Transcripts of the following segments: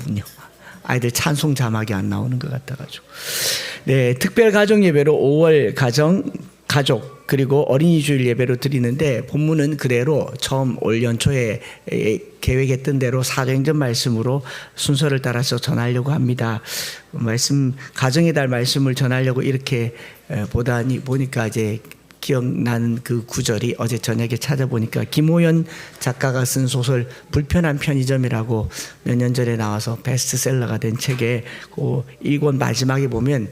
없군요. 아이들 찬송 자막이 안 나오는 것 같아가지고. 네, 특별 가정 예배로 5월 가족 그리고 어린이 주일 예배로 드리는데, 본문은 그대로 처음 올 연초에 계획했던 대로 사도행전 말씀으로 순서를 따라서 전하려고 합니다. 가정의 달 말씀을 전하려고 이렇게 보니까 이제 기억나는 그 구절이, 어제 저녁에 찾아보니까 김호연 작가가 쓴 소설 불편한 편의점이라고 몇 년 전에 나와서 베스트셀러가 된 책에 그 1권 마지막에 보면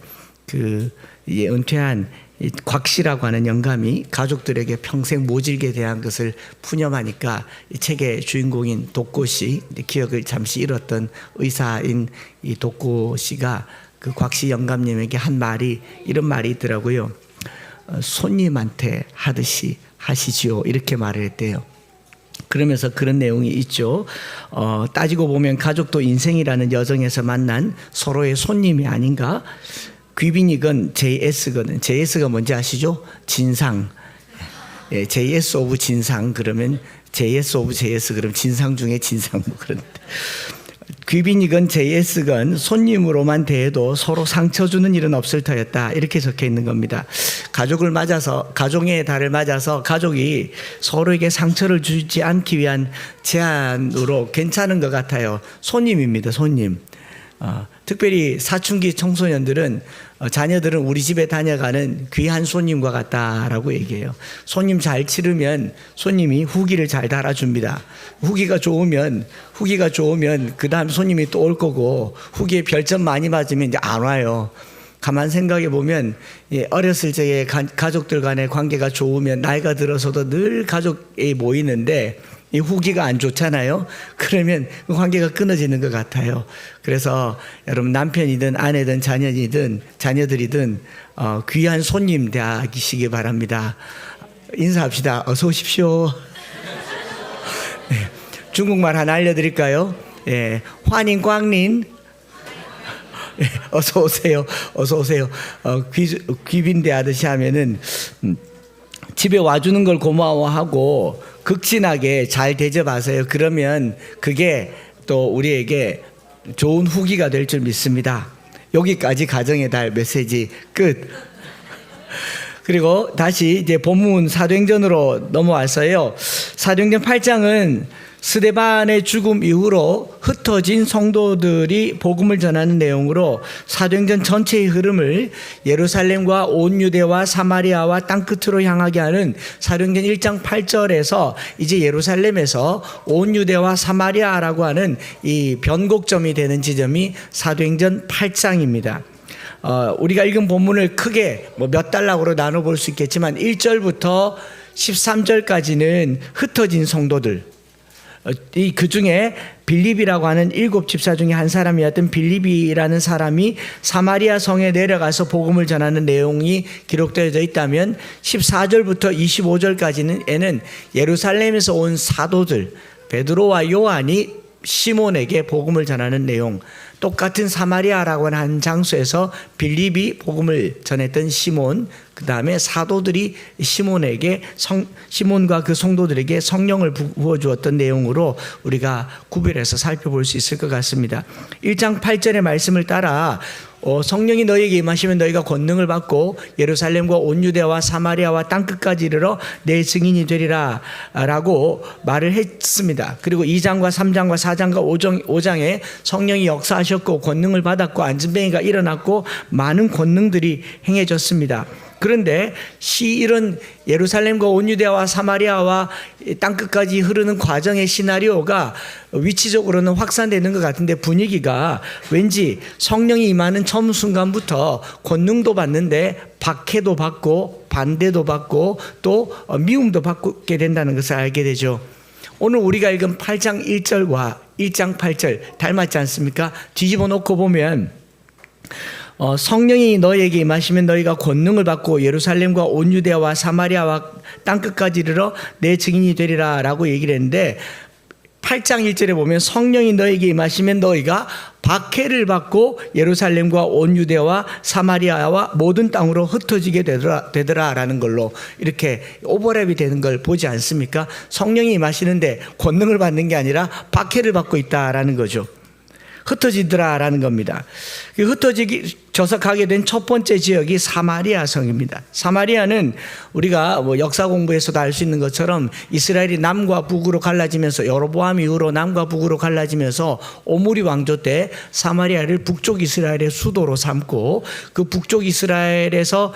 그 은퇴한 곽 씨라고 하는 영감이 가족들에게 평생 모질게 대한 것을 푸념하니까 이 책의 주인공인 독고 씨, 기억을 잠시 잃었던 의사인 이 독고 씨가 그 곽 씨 영감님에게 한 말이, 이런 말이 있더라고요. 손님한테 하듯이 하시지요, 이렇게 말을 했대요. 그러면서 그런 내용이 있죠. 따지고 보면 가족도 인생이라는 여정에서 만난 서로의 손님이 아닌가. 귀빈이건 JS건, JS가 뭔지 아시죠? 진상. 예, JS 오브 진상 그러면 JS 오브 JS, 그럼 진상 중에 진상, 뭐 그런데. 귀빈이건 JS건 손님으로만 대해도 서로 상처 주는 일은 없을 터였다, 이렇게 적혀 있는 겁니다. 가족의 달을 맞아서 가족이 서로에게 상처를 주지 않기 위한 제안으로 괜찮은 것 같아요. 손님입니다, 손님. 특별히 사춘기 청소년들은 자녀들은 우리 집에 다녀가는 귀한 손님과 같다라고 얘기해요. 손님 잘 치르면 손님이 후기를 잘 달아줍니다. 후기가 좋으면 그 다음 손님이 또 올 거고, 후기에 별점 많이 맞으면 이제 안 와요. 가만 생각해 보면 어렸을 적에 가족들 간의 관계가 좋으면 나이가 들어서도 늘 가족이 모이는데 이 후기가 안 좋잖아요. 그러면 그 관계가 끊어지는 것 같아요. 그래서 여러분, 남편이든 아내든 자녀들이든 귀한 손님 되시기 바랍니다. 인사합시다. 어서 오십시오. 네, 중국말 하나 알려드릴까요? 예, 환인 꽝린. 예, 어서 오세요. 어서 오세요. 귀빈대 하듯이 하면은 집에 와주는 걸 고마워하고 극진하게 잘 대접하세요. 그러면 그게 또 우리에게 좋은 후기가 될 줄 믿습니다. 여기까지 가정의 달 메시지 끝. 그리고 다시 이제 본문 사도행전으로 넘어왔어요. 사도행전 8장은 스데반의 죽음 이후로 흩어진 성도들이 복음을 전하는 내용으로 사도행전 전체의 흐름을 예루살렘과 온 유대와 사마리아와 땅끝으로 향하게 하는 사도행전 1장 8절에서 이제 예루살렘에서 온 유대와 사마리아라고 하는 이 변곡점이 되는 지점이 사도행전 8장입니다. 우리가 읽은 본문을 크게 몇 단락으로 나눠볼 수 있겠지만 1절부터 13절까지는 흩어진 성도들, 그 중에 빌립이라고 하는 7 집사 중에 한 사람이었던 빌립이라는 사람이 사마리아 성에 내려가서 복음을 전하는 내용이 기록되어져 있다면 14절부터 25절까지는 예루살렘에서 온 사도들 베드로와 요한이 시몬에게 복음을 전하는 내용, 똑같은 사마리아라고 하는 한 장소에서 빌립이 복음을 전했던 시몬, 그 다음에 사도들이 시몬과 그 성도들에게 성령을 부어주었던 내용으로 우리가 구별해서 살펴볼 수 있을 것 같습니다. 1장 8절의 말씀을 따라 성령이 너희에게 임하시면 너희가 권능을 받고 예루살렘과 온 유대와 사마리아와 땅끝까지 이르러 내 증인이 되리라 라고 말을 했습니다. 그리고 2장과 3장과 4장과 5장에 성령이 역사하셨고 권능을 받았고 안진뱅이가 일어났고 많은 권능들이 행해졌습니다. 그런데 이런 예루살렘과 온 유대와 사마리아와 땅끝까지 흐르는 과정의 시나리오가 위치적으로는 확산되는 것 같은데, 분위기가 왠지 성령이 임하는 처음 순간부터 권능도 받는데 박해도 받고 반대도 받고 또 미움도 받게 된다는 것을 알게 되죠. 오늘 우리가 읽은 8장 1절과 1장 8절 닮았지 않습니까? 뒤집어 놓고 보면 성령이 너희에게 임하시면 너희가 권능을 받고 예루살렘과 온 유대와 사마리아와 땅끝까지 이르러 내 증인이 되리라 라고 얘기를 했는데, 8장 1절에 보면 성령이 너희에게 임하시면 너희가 박해를 받고 예루살렘과 온 유대와 사마리아와 모든 땅으로 흩어지게 되더라 라는 걸로 이렇게 오버랩이 되는 걸 보지 않습니까? 성령이 임하시는데 권능을 받는 게 아니라 박해를 받고 있다라는 거죠. 흩어지더라라는 겁니다. 흩어져서 가게 된 첫 번째 지역이 사마리아 성입니다. 사마리아는 우리가 뭐 역사 공부에서도 알 수 있는 것처럼 이스라엘이 남과 북으로 갈라지면서 여로보암 이후로 남과 북으로 갈라지면서 오므리 왕조 때 사마리아를 북쪽 이스라엘의 수도로 삼고 그 북쪽 이스라엘에서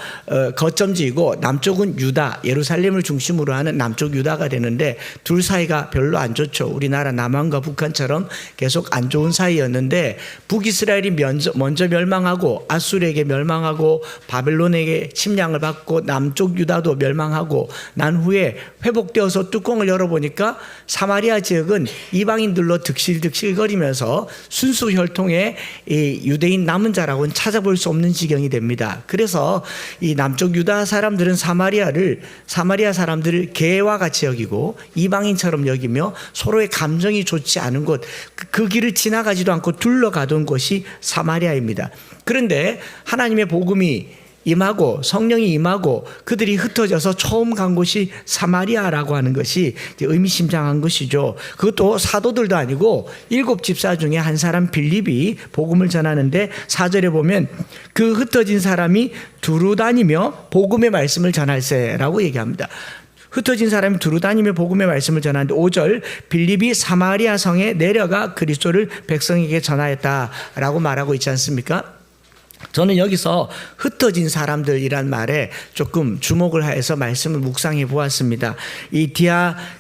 거점 지이고 남쪽은 유다, 예루살렘을 중심으로 하는 남쪽 유다가 되는데 둘 사이가 별로 안 좋죠. 우리나라 남한과 북한처럼 계속 안 좋은 사이였는데 북이스라엘이 먼저 멸망하고 아수르에게 멸망하고 바벨론에게 침략을 받고 남쪽 유다도 멸망하고 난 후에 회복되어서 뚜껑을 열어보니까 사마리아 지역은 이방인들로 득실득실거리면서 순수 혈통의 이 유대인 남은 자라고는 찾아볼 수 없는 지경이 됩니다. 그래서 이 남쪽 유다 사람들은 사마리아 사람들을 개와 같이 여기고 이방인처럼 여기며 서로의 감정이 좋지 않은 곳, 그 길을 지나가지도 않고 둘러가던 곳이 사마리아입니다. 그런데 하나님의 복음이 임하고 성령이 임하고 그들이 흩어져서 처음 간 곳이 사마리아라고 하는 것이 의미심장한 것이죠. 그것도 사도들도 아니고 7집사 중에 한 사람 빌립이 복음을 전하는데 4절에 보면 그 흩어진 사람이 두루 다니며 복음의 말씀을 전할세라고 얘기합니다. 흩어진 사람이 두루 다니며 복음의 말씀을 전하는데 5절 빌립이 사마리아 성에 내려가 그리스도를 백성에게 전하였다라고 말하고 있지 않습니까? 저는 여기서 흩어진 사람들이란 말에 조금 주목을 해서 말씀을 묵상해 보았습니다. 이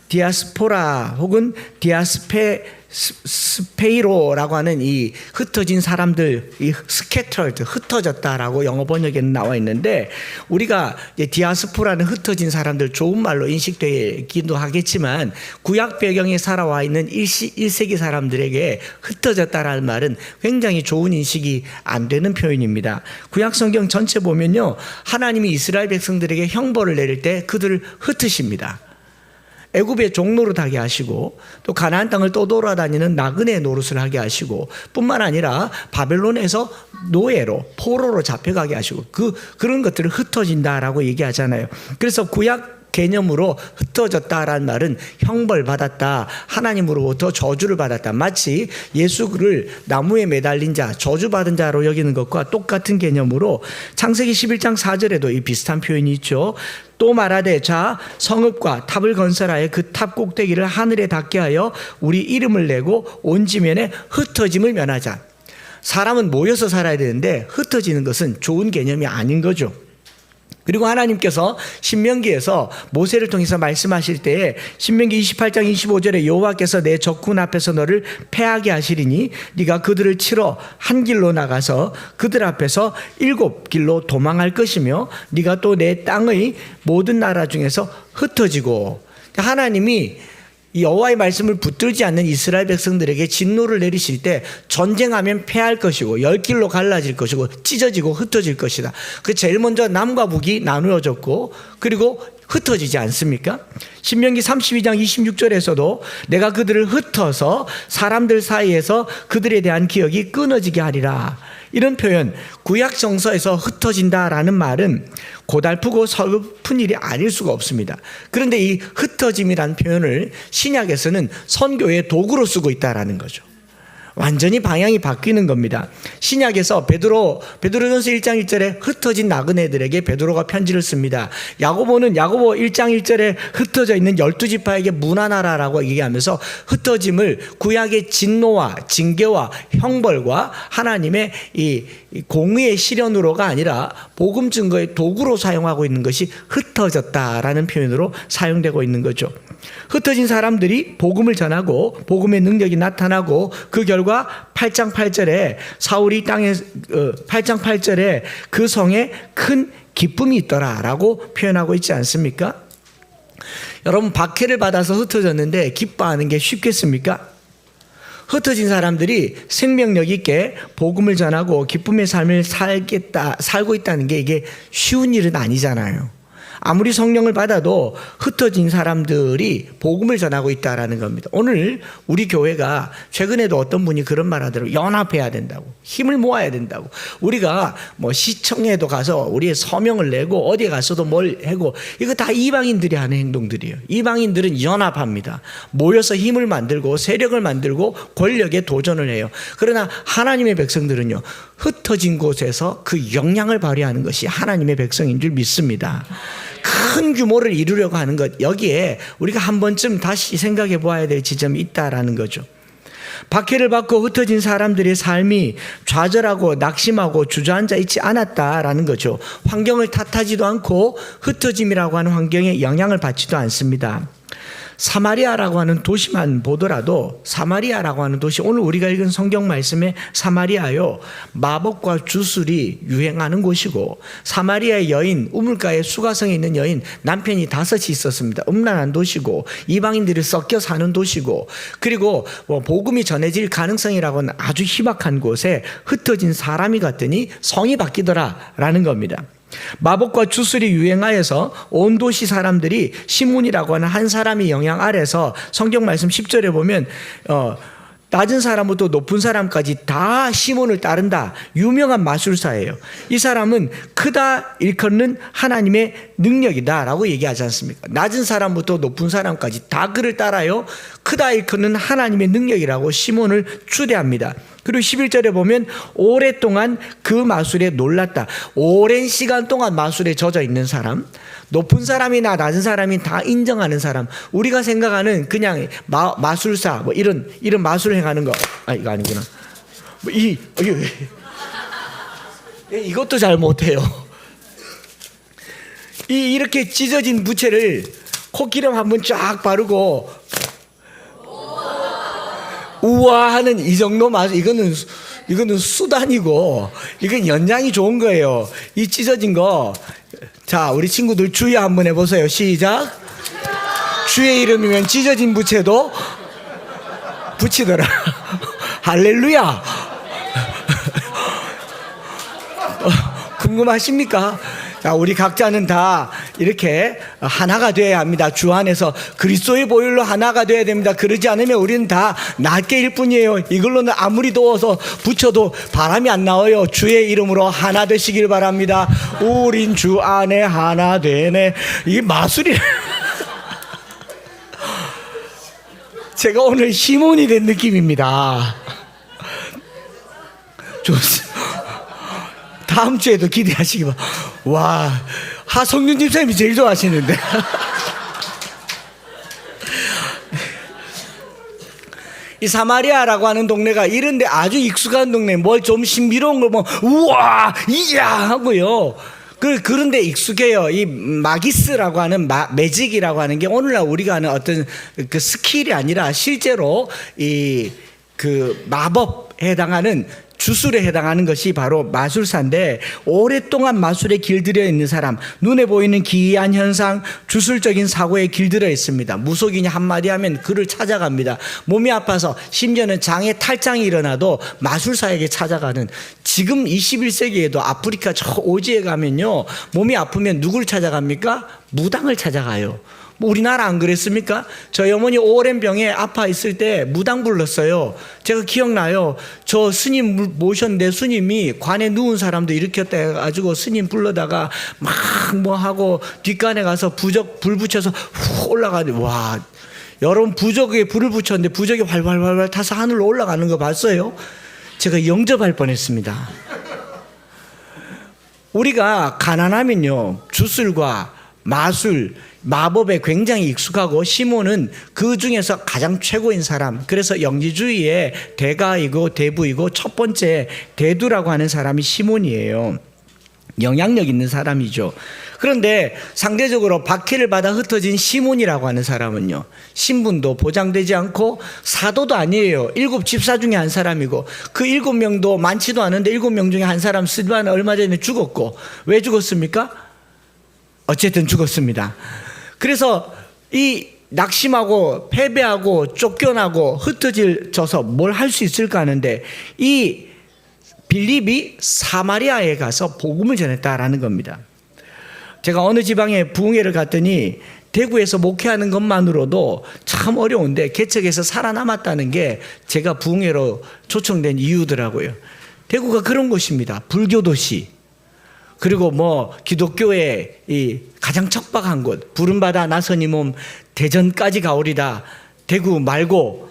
디아스포라 혹은 스페이로라고 하는 이 흩어진 사람들, 이 scattered, 흩어졌다라고 영어 번역에는 나와 있는데 우리가 디아스포라는 흩어진 사람들 좋은 말로 인식되기도 하겠지만 구약 배경에 살아와 있는 1세기 사람들에게 흩어졌다라는 말은 굉장히 좋은 인식이 안 되는 표현입니다. 구약 성경 전체 보면요, 하나님이 이스라엘 백성들에게 형벌을 내릴 때 그들을 흩으십니다. 애굽의 종로로 하게 하시고 또 가나안 땅을 또 돌아다니는 나그네 노릇을 하게 하시고 뿐만 아니라 바벨론에서 노예로 포로로 잡혀가게 하시고 그런 것들을 흩어진다라고 얘기하잖아요. 그래서 구약 개념으로 흩어졌다라는 말은 형벌받았다, 하나님으로부터 저주를 받았다, 마치 예수를 나무에 매달린 자, 저주받은 자로 여기는 것과 똑같은 개념으로 창세기 11장 4절에도 이 비슷한 표현이 있죠. 또 말하되 자 성읍과 탑을 건설하여 그 탑 꼭대기를 하늘에 닿게 하여 우리 이름을 내고 온 지면에 흩어짐을 면하자. 사람은 모여서 살아야 되는데 흩어지는 것은 좋은 개념이 아닌 거죠. 그리고 하나님께서 신명기에서 모세를 통해서 말씀하실 때에 신명기 28장 25절에 여호와께서 내 적군 앞에서 너를 패하게 하시리니 네가 그들을 치러 한 길로 나가서 그들 앞에서 7길로 도망할 것이며 네가 또 내 땅의 모든 나라 중에서 흩어지고, 하나님이 이 여호와의 말씀을 붙들지 않는 이스라엘 백성들에게 진노를 내리실 때 전쟁하면 패할 것이고 10길로 갈라질 것이고 찢어지고 흩어질 것이다. 그 제일 먼저 남과 북이 나누어졌고 그리고 흩어지지 않습니까? 신명기 32장 26절에서도 내가 그들을 흩어서 사람들 사이에서 그들에 대한 기억이 끊어지게 하리라. 이런 표현, 구약 정서에서 흩어진다라는 말은 고달프고 서글픈 일이 아닐 수가 없습니다. 그런데 이 흩어짐이란 표현을 신약에서는 선교의 도구로 쓰고 있다라는 거죠. 완전히 방향이 바뀌는 겁니다. 신약에서 베드로전서 1장 1절에 흩어진 나그네들에게 베드로가 편지를 씁니다. 야고보 1장 1절에 흩어져 있는 12지파에게 문안하라라고 얘기하면서 흩어짐을 구약의 진노와 징계와 형벌과 하나님의 이 공의의 실현으로가 아니라 복음 증거의 도구로 사용하고 있는 것이 흩어졌다라는 표현으로 사용되고 있는 거죠. 흩어진 사람들이 복음을 전하고 복음의 능력이 나타나고 그 결과 8장 8절에 사울이 8장 8절에 그 성에 큰 기쁨이 있더라라고 표현하고 있지 않습니까? 여러분, 박해를 받아서 흩어졌는데 기뻐하는 게 쉽겠습니까? 흩어진 사람들이 생명력 있게 복음을 전하고 기쁨의 삶을 살고 있다는 게 이게 쉬운 일은 아니잖아요. 아무리 성령을 받아도 흩어진 사람들이 복음을 전하고 있다라는 겁니다. 오늘 우리 교회가 최근에도 어떤 분이 그런 말 하더라고요. 연합해야 된다고, 힘을 모아야 된다고. 우리가 뭐 시청에도 가서 우리의 서명을 내고 어디에 가서도 뭘 하고, 이거 다 이방인들이 하는 행동들이에요. 이방인들은 연합합니다. 모여서 힘을 만들고 세력을 만들고 권력에 도전을 해요. 그러나 하나님의 백성들은요, 흩어진 곳에서 그 영향을 발휘하는 것이 하나님의 백성인 줄 믿습니다. 큰 규모를 이루려고 하는 것, 여기에 우리가 한 번쯤 다시 생각해 보아야 될 지점이 있다라는 거죠. 박해를 받고 흩어진 사람들의 삶이 좌절하고 낙심하고 주저앉아 있지 않았다라는 거죠. 환경을 탓하지도 않고 흩어짐이라고 하는 환경에 영향을 받지도 않습니다. 사마리아라고 하는 도시만 보더라도, 사마리아라고 하는 도시, 오늘 우리가 읽은 성경 말씀에 사마리아요, 마법과 주술이 유행하는 곳이고, 사마리아의 여인, 우물가에 수가성에 있는 여인, 남편이 5이 있었습니다. 음란한 도시고, 이방인들이 섞여 사는 도시고, 그리고 복음이 전해질 가능성이라고는 아주 희박한 곳에 흩어진 사람이 갔더니 성이 바뀌더라라는 겁니다. 마법과 주술이 유행하여서 온 도시 사람들이 시몬이라고 하는 한 사람의 영향 아래서, 성경 말씀 10절에 보면 낮은 사람부터 높은 사람까지 다 시몬을 따른다. 유명한 마술사예요. 이 사람은 크다 일컫는 하나님의 능력이다 라고 얘기하지 않습니까? 낮은 사람부터 높은 사람까지 다 그를 따라요. 크다 일컫는 하나님의 능력이라고 시몬을 추대합니다. 그리고 11절에 보면 오랫동안 그 마술에 놀랐다. 오랜 시간 동안 마술에 젖어 있는 사람, 높은 사람이나 낮은 사람이 다 인정하는 사람, 우리가 생각하는 그냥 마술사, 뭐 이런 마술을 행하는 거, 이거 아니구나. 이것도 잘 못해요. 이렇게 찢어진 부채를 코기름 한번 쫙 바르고 우와 하는 이 정도 마술, 이거는 수단이고, 이건 연장이 좋은 거예요. 이 찢어진 거, 자, 우리 친구들 주여 한번 해보세요. 시작. 주의 이름이면 찢어진 부채도 붙이더라. 할렐루야. 궁금하십니까? 자, 우리 각자는 다 이렇게 하나가 되어야 합니다. 주 안에서 그리스도의 보혈로 하나가 되어야 됩니다. 그러지 않으면 우리는 다 낱개일 뿐이에요. 이걸로는 아무리 더워서 붙여도 바람이 안 나와요. 주의 이름으로 하나 되시길 바랍니다. 우린 주 안에 하나 되네. 이게 마술이. 제가 오늘 시몬이 된 느낌입니다. 좋습니다. 다음 주에도 기대하시기 바랍니다. 와, 하성윤 집사님이 제일 좋아하시는데. 이 사마리아라고 하는 동네가 이런데 아주 익숙한 동네, 뭘 좀 신비로운 걸 뭐 우와 이야 하고요. 그런데 익숙해요. 이 마기스라고 하는 매직이라고 하는 게 오늘날 우리가 하는 어떤 그 스킬이 아니라 실제로 그 마법에 해당하는, 주술에 해당하는 것이 바로 마술사인데, 오랫동안 마술에 길들여 있는 사람, 눈에 보이는 기이한 현상, 주술적인 사고에 길들여 있습니다. 무속인이 한마디 하면 그를 찾아갑니다. 몸이 아파서 심지어는 장에 탈장이 일어나도 마술사에게 찾아가는, 지금 21세기에도 아프리카 저 오지에 가면요, 몸이 아프면 누굴 찾아갑니까? 무당을 찾아가요. 뭐 우리나라 안 그랬습니까? 저희 어머니 오랜 병에 아파 있을 때 무당 불렀어요. 제가 기억나요. 저 스님 모셨는데 스님이 관에 누운 사람도 일으켰다 해가지고 스님 불러다가 막 뭐 하고 뒷간에 가서 부적 불 붙여서 훅 올라가는데, 와, 여러분 부적에 불을 붙였는데 부적이 활활활활 타서 하늘로 올라가는 거 봤어요? 제가 영접할 뻔했습니다. 우리가 가난하면요, 주술과 마술, 마법에 굉장히 익숙하고, 시몬은 그 중에서 가장 최고인 사람, 그래서 영지주의의 대가이고 대부이고 첫 번째 대두라고 하는 사람이 시몬이에요. 영향력 있는 사람이죠. 그런데 상대적으로 박해를 받아 흩어진 시몬이라고 하는 사람은요, 신분도 보장되지 않고 사도도 아니에요. 7 집사 중에 한 사람이고, 그 7명도 많지도 않은데 7명 중에 한 사람 스데반은 얼마 전에 죽었고, 왜 죽었습니까? 어쨌든 죽었습니다. 그래서 이 낙심하고 패배하고 쫓겨나고 흩어져서 뭘 할 수 있을까 하는데, 이 빌립이 사마리아에 가서 복음을 전했다라는 겁니다. 제가 어느 지방에 부흥회를 갔더니 대구에서 목회하는 것만으로도 참 어려운데 개척에서 살아남았다는 게 제가 부흥회로 초청된 이유더라고요. 대구가 그런 곳입니다. 불교 도시. 그리고 뭐 기독교의 이 가장 척박한 곳, 부름받아 나서니 몸 대전까지 가오리다. 대구 말고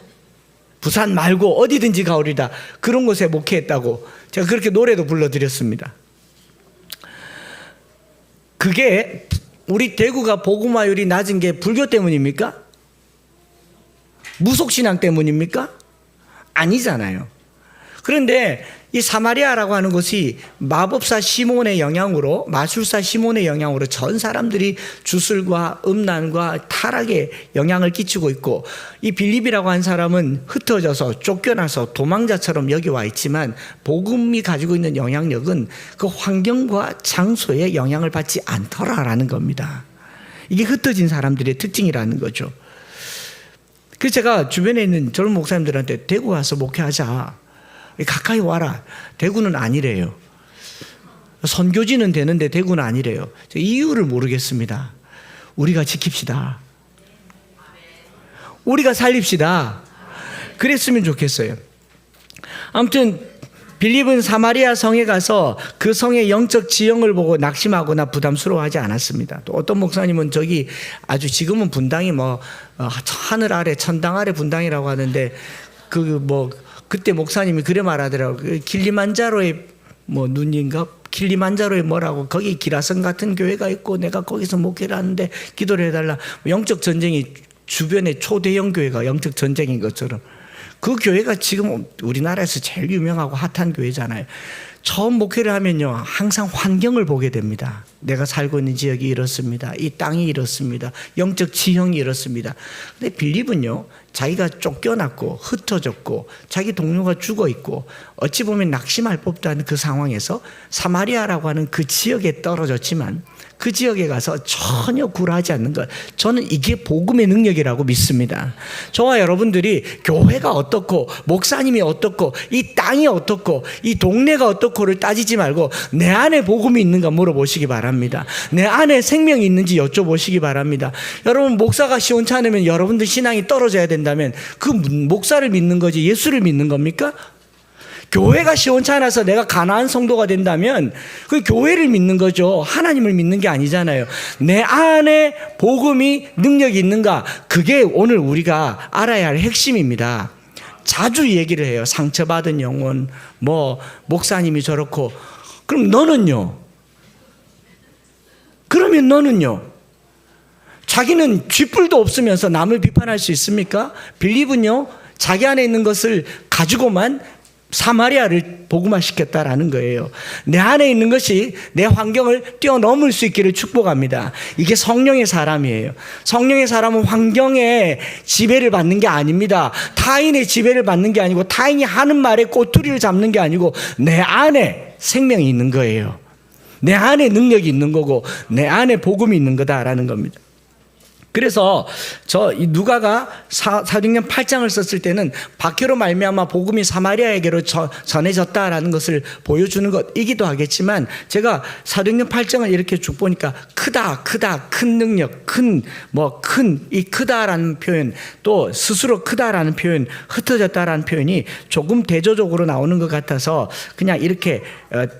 부산 말고 어디든지 가오리다. 그런 곳에 목회했다고 제가 그렇게 노래도 불러드렸습니다. 그게 우리 대구가 복음화율이 낮은 게 불교 때문입니까? 무속신앙 때문입니까? 아니잖아요. 그런데 이 사마리아라고 하는 곳이 마법사 시몬의 영향으로, 마술사 시몬의 영향으로 전 사람들이 주술과 음란과 타락에 영향을 끼치고 있고, 이 빌립이라고 한 사람은 흩어져서 쫓겨나서 도망자처럼 여기 와 있지만 복음이 가지고 있는 영향력은 그 환경과 장소에 영향을 받지 않더라라는 겁니다. 이게 흩어진 사람들의 특징이라는 거죠. 그래서 제가 주변에 있는 젊은 목사님들한테 대구 가서 목회하자, 가까이 와라. 대구는 아니래요. 선교지는 되는데 대구는 아니래요. 이유를 모르겠습니다. 우리가 지킵시다. 우리가 살립시다. 그랬으면 좋겠어요. 아무튼 빌립은 사마리아 성에 가서 그 성의 영적 지형을 보고 낙심하거나 부담스러워하지 않았습니다. 또 어떤 목사님은 저기 아주 지금은 분당이 뭐 하늘 아래 천당 아래 분당이라고 하는데 그때 목사님이 그래 말하더라고요. 킬리만자로의 뭐 눈인가? 킬리만자로의 뭐라고 거기 기라성 같은 교회가 있고 내가 거기서 목회를 하는데 기도를 해달라. 영적 전쟁이 주변에 초대형 교회가 영적 전쟁인 것처럼 그 교회가 지금 우리나라에서 제일 유명하고 핫한 교회잖아요. 처음 목회를 하면요 항상 환경을 보게 됩니다. 내가 살고 있는 지역이 이렇습니다. 이 땅이 이렇습니다. 영적 지형이 이렇습니다. 근데 빌립은요 자기가 쫓겨났고 흩어졌고 자기 동료가 죽어 있고 어찌 보면 낙심할 법도 한 그 상황에서 사마리아라고 하는 그 지역에 떨어졌지만 그 지역에 가서 전혀 굴하지 않는 것, 저는 이게 복음의 능력이라고 믿습니다. 저와 여러분들이 교회가 어떻고 목사님이 어떻고 이 땅이 어떻고 이 동네가 어떻고를 따지지 말고 내 안에 복음이 있는가 물어보시기 바랍니다. 내 안에 생명이 있는지 여쭤보시기 바랍니다. 여러분 목사가 시원찮으면 여러분들 신앙이 떨어져야 된다면 그 목사를 믿는 거지 예수를 믿는 겁니까? 교회가 시원찮아서 내가 가나안 성도가 된다면 그 교회를 믿는 거죠. 하나님을 믿는 게 아니잖아요. 내 안에 복음이 능력이 있는가? 그게 오늘 우리가 알아야 할 핵심입니다. 자주 얘기를 해요. 상처받은 영혼, 목사님이 저렇고. 그럼 너는요? 그러면 너는요? 자기는 쥐뿔도 없으면서 남을 비판할 수 있습니까? 빌립은요, 자기 안에 있는 것을 가지고만 사마리아를 복음화시켰다라는 거예요. 내 안에 있는 것이 내 환경을 뛰어넘을 수 있기를 축복합니다. 이게 성령의 사람이에요. 성령의 사람은 환경에 지배를 받는 게 아닙니다. 타인의 지배를 받는 게 아니고 타인이 하는 말에 꼬투리를 잡는 게 아니고 내 안에 생명이 있는 거예요. 내 안에 능력이 있는 거고 내 안에 복음이 있는 거다라는 겁니다. 그래서 누가가 사도행전 8장을 썼을 때는 박해로 말미암아 복음이 사마리아에게로 전해졌다라는 것을 보여주는 것이기도 하겠지만 제가 사도행전 8장을 이렇게 쭉 보니까 크다 큰 능력 이 크다라는 표현 또 스스로 크다라는 표현 흩어졌다라는 표현이 조금 대조적으로 나오는 것 같아서 그냥 이렇게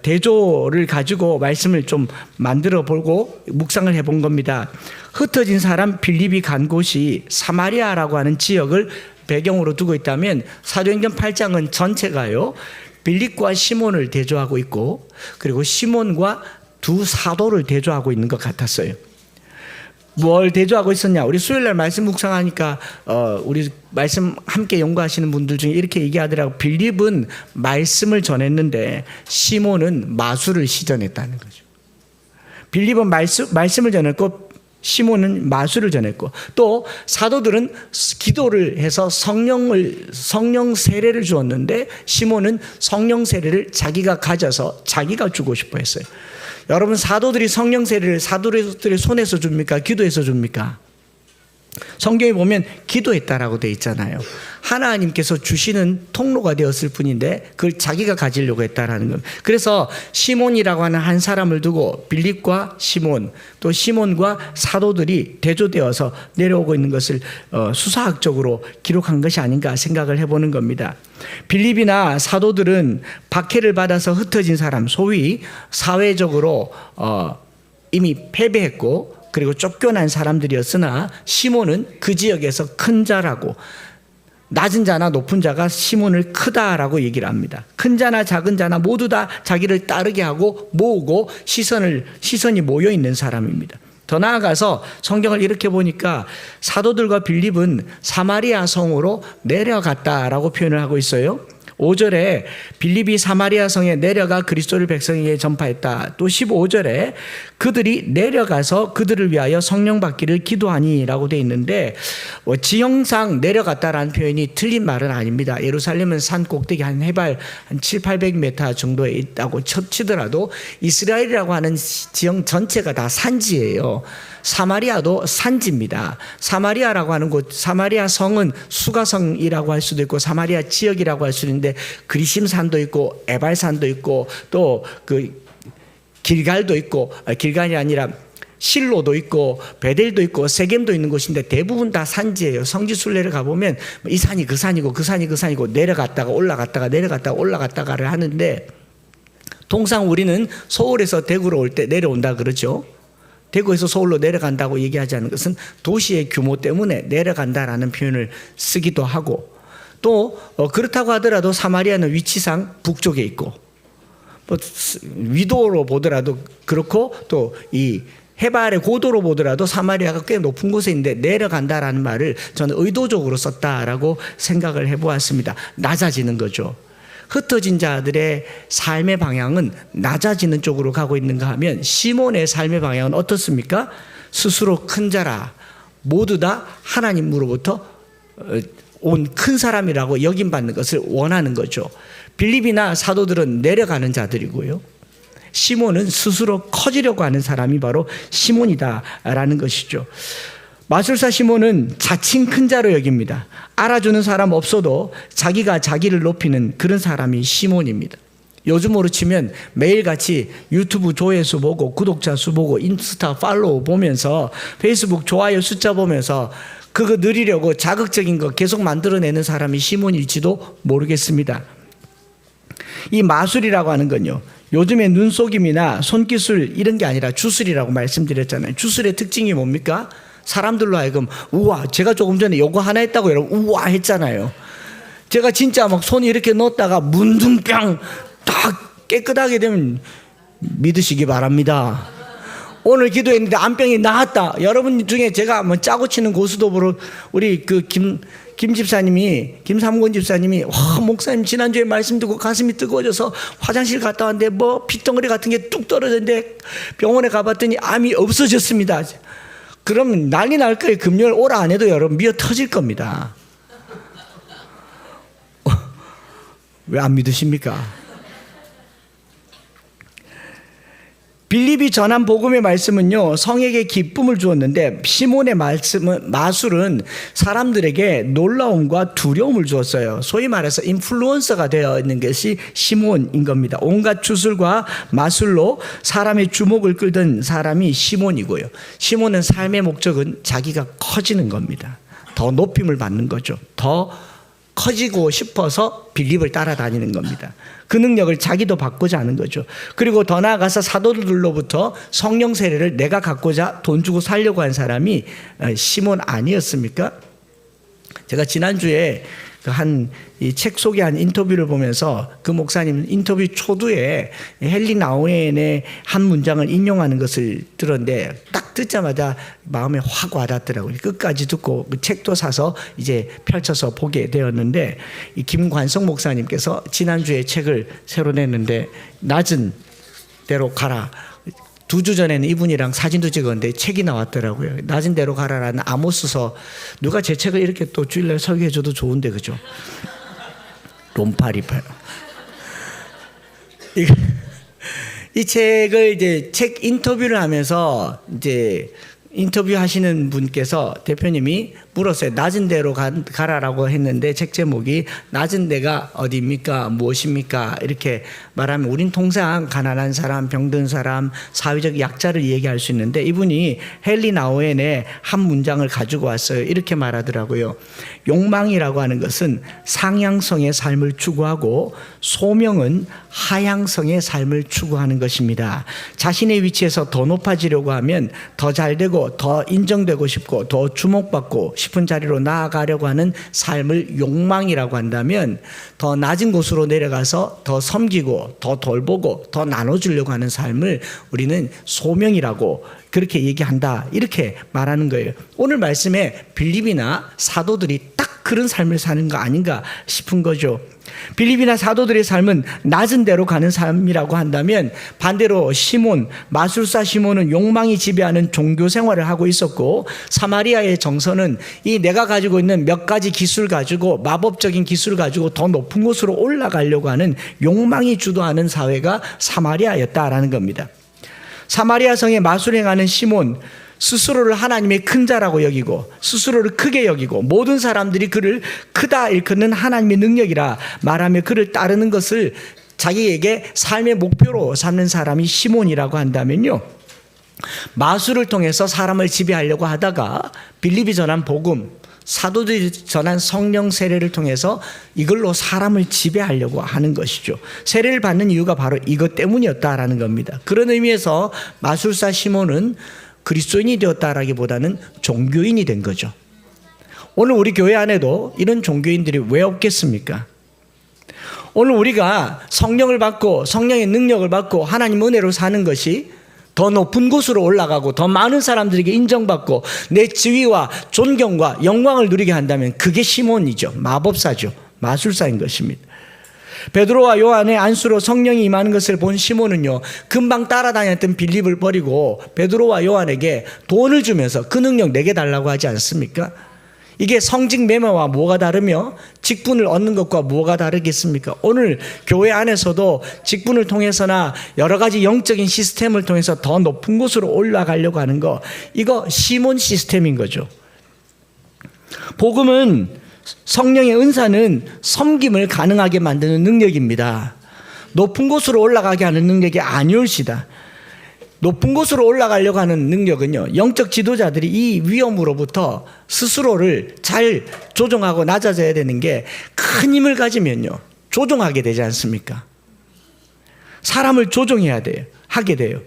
대조를 가지고 말씀을 좀 만들어 보고 묵상을 해본 겁니다. 흩어진 사람 빌립이 간 곳이 사마리아라고 하는 지역을 배경으로 두고 있다면 사도행전 8장은 전체가요 빌립과 시몬을 대조하고 있고 그리고 시몬과 두 사도를 대조하고 있는 것 같았어요. 뭘 대조하고 있었냐? 우리 수요일날 말씀 묵상하니까 우리 말씀 함께 연구하시는 분들 중에 이렇게 얘기하더라고. 빌립은 말씀을 전했는데 시몬은 마술을 시전했다는 거죠. 빌립은 말씀을 전했고 시몬은 마술을 전했고 또 사도들은 기도를 해서 성령 세례를 주었는데 시몬은 성령 세례를 자기가 가져서 자기가 주고 싶어 했어요. 여러분 사도들이 성령 세례를 사도들의 손에서 줍니까? 기도해서 줍니까? 성경에 보면 기도했다라고 되어 있잖아요. 하나님께서 주시는 통로가 되었을 뿐인데 그걸 자기가 가지려고 했다라는 겁니다. 그래서 시몬이라고 하는 한 사람을 두고 빌립과 시몬, 또 시몬과 사도들이 대조되어서 내려오고 있는 것을 수사학적으로 기록한 것이 아닌가 생각을 해보는 겁니다. 빌립이나 사도들은 박해를 받아서 흩어진 사람, 소위 사회적으로 이미 패배했고 그리고 쫓겨난 사람들이었으나 시몬은 그 지역에서 큰 자라고, 낮은 자나 높은 자가 시몬을 크다라고 얘기를 합니다. 큰 자나 작은 자나 모두 다 자기를 따르게 하고 모으고 시선이 모여 있는 사람입니다. 더 나아가서 성경을 이렇게 보니까 사도들과 빌립은 사마리아 성으로 내려갔다라고 표현을 하고 있어요. 5절에 빌립이 사마리아 성에 내려가 그리스도를 백성에게 전파했다. 또 15절에 그들이 내려가서 그들을 위하여 성령 받기를 기도하니라고 되어 있는데 지형상 내려갔다라는 표현이 틀린 말은 아닙니다. 예루살렘은 산 꼭대기 한 해발 한 700-800m 정도에 있다고 치더라도 이스라엘이라고 하는 지형 전체가 다 산지예요. 사마리아도 산지입니다. 사마리아라고 하는 곳, 사마리아 성은 수가성이라고 할 수도 있고 사마리아 지역이라고 할 수도 있는데 그리심산도 있고 에발산도 있고 또 그 길갈도 있고, 길갈이 아니라 실로도 있고 베델도 있고 세겜도 있는 곳인데 대부분 다 산지예요. 성지순례를 가보면 이 산이 그 산이고 그 산이 그 산이고 내려갔다가 올라갔다가 내려갔다가 올라갔다가를 하는데 통상 우리는 서울에서 대구로 올 때 내려온다 그러죠. 대구에서 서울로 내려간다고 얘기하지 않는 것은 도시의 규모 때문에 내려간다라는 표현을 쓰기도 하고, 또 그렇다고 하더라도 사마리아는 위치상 북쪽에 있고 위도로 보더라도 그렇고 또 이 해발의 고도로 보더라도 사마리아가 꽤 높은 곳에 있는데 내려간다라는 말을 저는 의도적으로 썼다라고 생각을 해보았습니다. 낮아지는 거죠. 흩어진 자들의 삶의 방향은 낮아지는 쪽으로 가고 있는가 하면 시몬의 삶의 방향은 어떻습니까? 스스로 큰 자라, 모두 다 하나님으로부터 온 큰 사람이라고 여김받는 것을 원하는 거죠. 빌립이나 사도들은 내려가는 자들이고요, 시몬은 스스로 커지려고 하는 사람이 바로 시몬이다라는 것이죠. 마술사 시몬은 자칭 큰 자로 여깁니다. 알아주는 사람 없어도 자기가 자기를 높이는 그런 사람이 시몬입니다. 요즘으로 치면 매일같이 유튜브 조회수 보고 구독자 수 보고 인스타 팔로우 보면서 페이스북 좋아요 숫자 보면서 그거 누리려고 자극적인 거 계속 만들어내는 사람이 시몬일지도 모르겠습니다. 이 마술이라고 하는 건요, 요즘에 눈속임이나 손기술 이런 게 아니라 주술이라고 말씀드렸잖아요. 주술의 특징이 뭡니까? 사람들로 하여금 우와, 제가 조금 전에 요거 하나 했다고 여러분 우와 했잖아요. 제가 진짜 막 손 이렇게 넣었다가 문둥병 다 깨끗하게 되면 믿으시기 바랍니다. 오늘 기도했는데 안병이 나았다. 여러분 중에 제가 뭐 짜고 치는 고스톱으로 우리 그 김 집사님이, 김삼곤 집사님이, 와, 목사님 지난주에 말씀 듣고 가슴이 뜨거워져서 화장실 갔다 왔는데 뭐 핏덩어리 같은 게 뚝 떨어졌는데 병원에 가봤더니 암이 없어졌습니다. 그럼 난리 날 거예요. 금요일 오라 안 해도 여러분 미어 터질 겁니다. 왜 안 믿으십니까? 빌립이 전한 복음의 말씀은요, 성에게 기쁨을 주었는데 시몬의 마술은 사람들에게 놀라움과 두려움을 주었어요. 소위 말해서 인플루언서가 되어 있는 것이 시몬인 겁니다. 온갖 주술과 마술로 사람의 주목을 끌던 사람이 시몬이고요, 시몬은 삶의 목적은 자기가 커지는 겁니다. 더 높임을 받는 거죠. 더 커지고 싶어서 빌립을 따라다니는 겁니다. 그 능력을 자기도 받고자 하는 거죠. 그리고 더 나아가서 사도들로부터 성령 세례를 내가 갖고자 돈 주고 살려고 한 사람이 시몬 아니었습니까? 제가 지난주에 한 이 책 소개한 인터뷰를 보면서 그 목사님 인터뷰 초두에 헨리 나우엔의 한 문장을 인용하는 것을 들었는데 딱 듣자마자 마음에 확 와닿더라고요. 끝까지 듣고 그 책도 사서 이제 펼쳐서 보게 되었는데, 이 김관성 목사님께서 지난주에 책을 새로 냈는데 낮은 대로 가라. 2주 전에는 이분이랑 사진도 찍었는데 책이 나왔더라고요. 낮은 대로 가라라는 아모스서. 누가 제 책을 이렇게 또 주일날 설교해줘도 좋은데, 그죠? 롬파리파요. 이 책을 이제 책 인터뷰를 하면서 이제 인터뷰하시는 분께서 대표님이 물었어요. 낮은 데로 가라라고 했는데 책 제목이 낮은 데가 어디입니까? 무엇입니까? 이렇게 말하면 우린 통상 가난한 사람, 병든 사람, 사회적 약자를 얘기할 수 있는데 이분이 헨리 나우엔의 한 문장을 가지고 왔어요. 이렇게 말하더라고요. 욕망이라고 하는 것은 상향성의 삶을 추구하고 소명은 하향성의 삶을 추구하는 것입니다. 자신의 위치에서 더 높아지려고 하면 더 잘되고 더 인정되고 싶고 더 주목받고 싶은 자리로 나아가려고 하는 삶을 욕망이라고 한다면 더 낮은 곳으로 내려가서 더 섬기고 더 돌보고 더 나눠주려고 하는 삶을 우리는 소명이라고 그렇게 얘기한다. 이렇게 말하는 거예요. 오늘 말씀에 빌립이나 사도들이 딱 그런 삶을 사는 거 아닌가 싶은 거죠. 빌립이나 사도들의 삶은 낮은 데로 가는 삶이라고 한다면 반대로 시몬, 마술사 시몬은 욕망이 지배하는 종교 생활을 하고 있었고 사마리아의 정서는 이 내가 가지고 있는 몇 가지 기술 가지고 마법적인 기술 가지고 더 높은 곳으로 올라가려고 하는 욕망이 주도하는 사회가 사마리아였다라는 겁니다. 사마리아 성에 마술행하는 시몬 스스로를 하나님의 큰 자라고 여기고 스스로를 크게 여기고 모든 사람들이 그를 크다 일컫는 하나님의 능력이라 말하며 그를 따르는 것을 자기에게 삶의 목표로 삼는 사람이 시몬이라고 한다면요, 마술을 통해서 사람을 지배하려고 하다가 빌립이 전한 복음, 사도들이 전한 성령 세례를 통해서 이걸로 사람을 지배하려고 하는 것이죠. 세례를 받는 이유가 바로 이것 때문이었다라는 겁니다. 그런 의미에서 마술사 시몬은 그리스도인이 되었다라기보다는 종교인이 된 거죠. 오늘 우리 교회 안에도 이런 종교인들이 왜 없겠습니까? 오늘 우리가 성령을 받고 성령의 능력을 받고 하나님 은혜로 사는 것이 더 높은 곳으로 올라가고 더 많은 사람들에게 인정받고 내 지위와 존경과 영광을 누리게 한다면 그게 시몬이죠. 마법사죠. 마술사인 것입니다. 베드로와 요한의 안수로 성령이 임하는 것을 본 시몬은요, 금방 따라다녔던 빌립을 버리고 베드로와 요한에게 돈을 주면서 그 능력 내게 달라고 하지 않습니까? 이게 성직 매매와 뭐가 다르며 직분을 얻는 것과 뭐가 다르겠습니까? 오늘 교회 안에서도 직분을 통해서나 여러 가지 영적인 시스템을 통해서 더 높은 곳으로 올라가려고 하는 거, 이거 시몬 시스템인 거죠. 복음은 성령의 은사는 섬김을 가능하게 만드는 능력입니다. 높은 곳으로 올라가게 하는 능력이 아니올시다. 높은 곳으로 올라가려고 하는 능력은요, 영적 지도자들이 이 위험으로부터 스스로를 잘 조종하고 낮아져야 되는 게 큰 힘을 가지면요, 조종하게 되지 않습니까? 사람을 조종해야 돼요. 하게 돼요.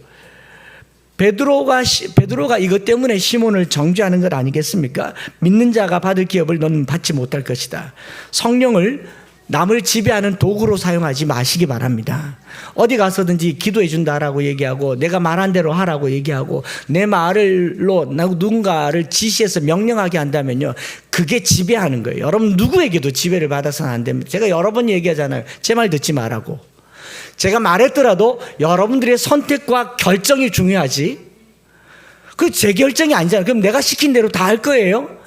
베드로가 이것 때문에 시몬을 정죄하는 것 아니겠습니까? 믿는 자가 받을 기업을 너는 받지 못할 것이다. 성령을 남을 지배하는 도구로 사용하지 마시기 바랍니다. 어디 가서든지 기도해 준다라고 얘기하고 내가 말한 대로 하라고 얘기하고 내 말로 누군가를 지시해서 명령하게 한다면요, 그게 지배하는 거예요. 여러분 누구에게도 지배를 받아서는 안 됩니다. 제가 여러 번 얘기하잖아요. 제 말 듣지 말라고. 제가 말했더라도 여러분들의 선택과 결정이 중요하지, 그 제 결정이 아니잖아요. 그럼 내가 시킨 대로 다 할 거예요?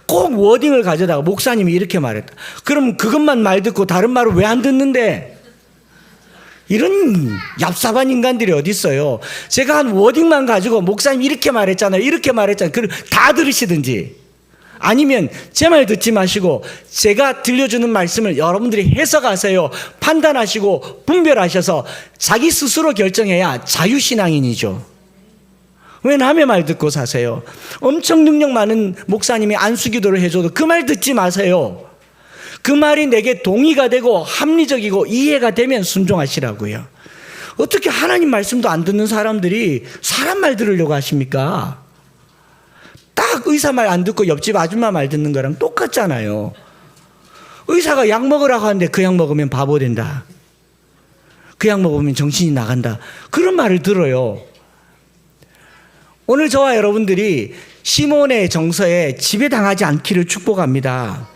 꼭 워딩을 가져다가 목사님이 이렇게 말했다. 그럼 그것만 말 듣고 다른 말을 왜 안 듣는데? 이런 얍삽한 인간들이 어디 있어요? 제가 한 워딩만 가지고 목사님 이렇게 말했잖아요. 이렇게 말했잖아요. 그럼 다 들으시든지 아니면 제 말 듣지 마시고 제가 들려주는 말씀을 여러분들이 해석하세요. 판단하시고 분별하셔서 자기 스스로 결정해야 자유신앙인이죠. 왜 남의 말 듣고 사세요? 엄청 능력 많은 목사님이 안수기도를 해줘도 그 말 듣지 마세요. 그 말이 내게 동의가 되고 합리적이고 이해가 되면 순종하시라고요. 어떻게 하나님 말씀도 안 듣는 사람들이 사람 말 들으려고 하십니까? 딱 의사 말 안 듣고 옆집 아줌마 말 듣는 거랑 똑같잖아요. 의사가 약 먹으라고 하는데 그 약 먹으면 바보 된다. 그 약 먹으면 정신이 나간다. 그런 말을 들어요. 오늘 저와 여러분들이 시몬의 정서에 지배당하지 않기를 축복합니다.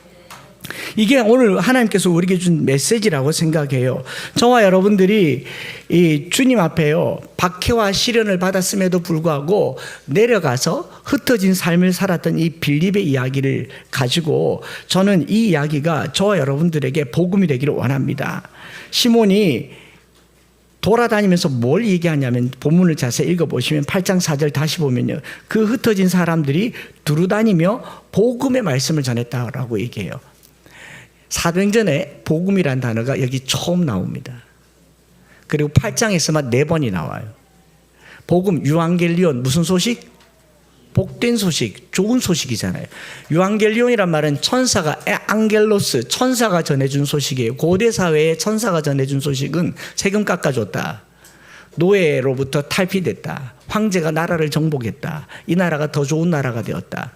이게 오늘 하나님께서 우리에게 준 메시지라고 생각해요. 저와 여러분들이 이 주님 앞에요, 박해와 시련을 받았음에도 불구하고 내려가서 흩어진 삶을 살았던 이 빌립의 이야기를 가지고 저는 이 이야기가 저와 여러분들에게 복음이 되기를 원합니다. 시몬이 돌아다니면서 뭘 얘기하냐면 본문을 자세히 읽어보시면 8장 4절 다시 보면요. 그 흩어진 사람들이 두루다니며 복음의 말씀을 전했다라고 얘기해요. 사도행전에 복음이란 단어가 여기 처음 나옵니다. 그리고 8장에서만 4번이 나와요. 복음, 유앙겔리온, 무슨 소식? 복된 소식, 좋은 소식이잖아요. 유앙겔리온이란 말은 천사가, 앙겔로스, 천사가 전해준 소식이에요. 고대 사회에 천사가 전해준 소식은 세금 깎아줬다, 노예로부터 탈피됐다, 황제가 나라를 정복했다, 이 나라가 더 좋은 나라가 되었다.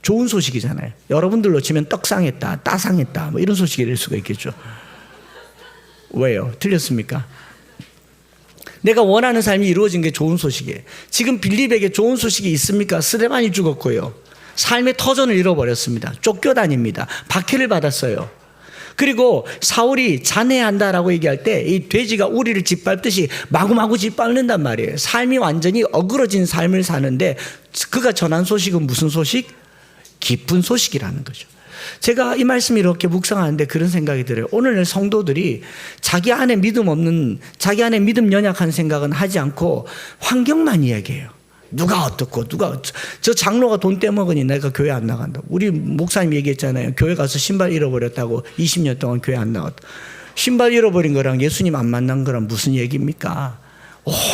좋은 소식이잖아요. 여러분들로 치면 떡상했다, 따상했다, 뭐 이런 소식이 될 수가 있겠죠. 왜요? 틀렸습니까? 내가 원하는 삶이 이루어진 게 좋은 소식이에요. 지금 빌립에게 좋은 소식이 있습니까? 스데반이 죽었고요. 삶의 터전을 잃어버렸습니다. 쫓겨다닙니다. 박해를 받았어요. 그리고 사울이 잔해한다라고 얘기할 때 이 돼지가 우리를 짓밟듯이 마구마구 짓밟는단 말이에요. 삶이 완전히 어그러진 삶을 사는데 그가 전한 소식은 무슨 소식? 기쁜 소식이라는 거죠. 제가 이 말씀을 이렇게 묵상하는데 그런 생각이 들어요. 오늘 성도들이 자기 안에 믿음 없는, 자기 안에 믿음 연약한 생각은 하지 않고 환경만 이야기해요. 누가 어떻고, 저 장로가 돈 떼먹으니 내가 교회 안 나간다고. 우리 목사님 얘기했잖아요. 교회 가서 신발 잃어버렸다고 20년 동안 교회 안 나갔다. 신발 잃어버린 거랑 예수님 안 만난 거랑 무슨 얘기입니까?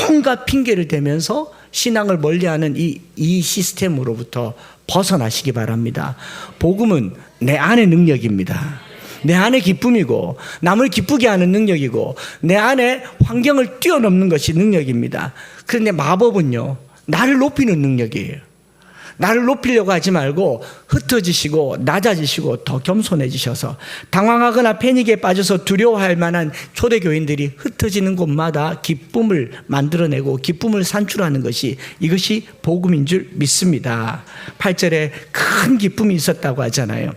온갖 핑계를 대면서 신앙을 멀리하는 이 시스템으로부터 벗어나시기 바랍니다. 복음은 내 안의 능력입니다. 내 안의 기쁨이고 남을 기쁘게 하는 능력이고 내 안에 환경을 뛰어넘는 것이 능력입니다. 그런데 마법은요, 나를 높이는 능력이에요. 나를 높이려고 하지 말고 흩어지시고 낮아지시고 더 겸손해지셔서 당황하거나 패닉에 빠져서 두려워할 만한 초대교인들이 흩어지는 곳마다 기쁨을 만들어내고 기쁨을 산출하는 것이, 이것이 복음인 줄 믿습니다. 8절에 큰 기쁨이 있었다고 하잖아요.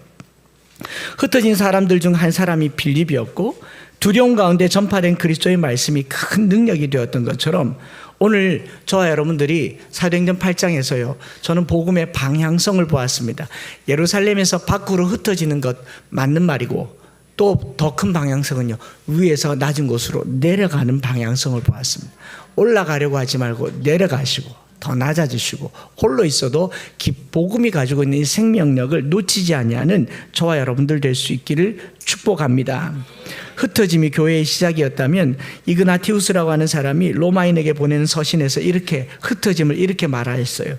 흩어진 사람들 중 한 사람이 빌립이었고 두려움 가운데 전파된 그리스도의 말씀이 큰 능력이 되었던 것처럼 오늘 저와 여러분들이 사도행전 8장에서요, 저는 복음의 방향성을 보았습니다. 예루살렘에서 밖으로 흩어지는 것 맞는 말이고 또 더 큰 방향성은요, 위에서 낮은 곳으로 내려가는 방향성을 보았습니다. 올라가려고 하지 말고 내려가시고 더 낮아지시고 홀로 있어도 복음이 가지고 있는 이 생명력을 놓치지 아니하는 저와 여러분들 될 수 있기를 축복합니다. 흩어짐이 교회의 시작이었다면 이그나티우스라고 하는 사람이 로마인에게 보내는 서신에서 이렇게 흩어짐을 이렇게 말하였어요.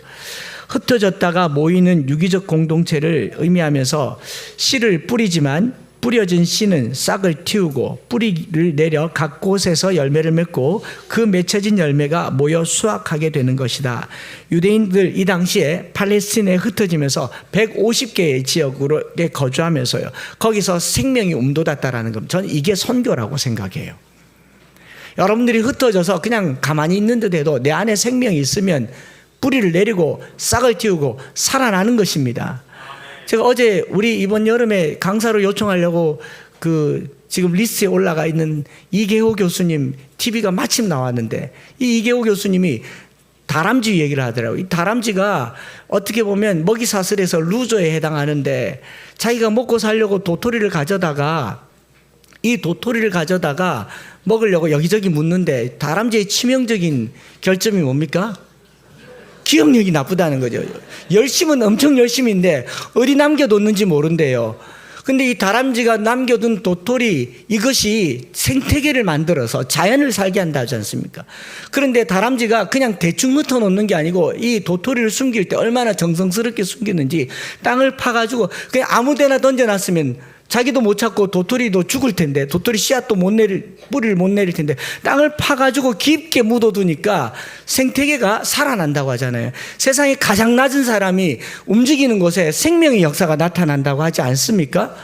흩어졌다가 모이는 유기적 공동체를 의미하면서 씨를 뿌리지만 뿌려진 씨는 싹을 틔우고 뿌리를 내려 각 곳에서 열매를 맺고 그 맺혀진 열매가 모여 수확하게 되는 것이다. 유대인들 이 당시에 팔레스틴에 흩어지면서 150개의 지역에 거주하면서요, 거기서 생명이 움돋았다라는 겁니다. 저는 이게 선교라고 생각해요. 여러분들이 흩어져서 그냥 가만히 있는 듯 해도 내 안에 생명이 있으면 뿌리를 내리고 싹을 틔우고 살아나는 것입니다. 제가 어제 우리 이번 여름에 강사로 요청하려고 지금 리스트에 올라가 있는 이계호 교수님 TV가 마침 나왔는데, 이 이계호 교수님이 다람쥐 얘기를 하더라고요. 이 다람쥐가 어떻게 보면 먹이사슬에서 루저에 해당하는데 자기가 먹고 살려고 도토리를 가져다가 먹으려고 여기저기 묻는데 다람쥐의 치명적인 결점이 뭡니까? 기억력이 나쁘다는 거죠. 열심은 엄청 열심인데 어디 남겨뒀는지 모른대요. 근데 이 다람쥐가 남겨둔 도토리, 이것이 생태계를 만들어서 자연을 살게 한다 하지 않습니까? 그런데 다람쥐가 그냥 대충 흩어놓는 게 아니고 이 도토리를 숨길 때 얼마나 정성스럽게 숨기는지 땅을 파가지고 그냥 아무 데나 던져놨으면 자기도 못 찾고 도토리도 죽을 텐데, 도토리 씨앗도 뿌리를 못 내릴 텐데 땅을 파가지고 깊게 묻어두니까 생태계가 살아난다고 하잖아요. 세상에 가장 낮은 사람이 움직이는 곳에 생명의 역사가 나타난다고 하지 않습니까?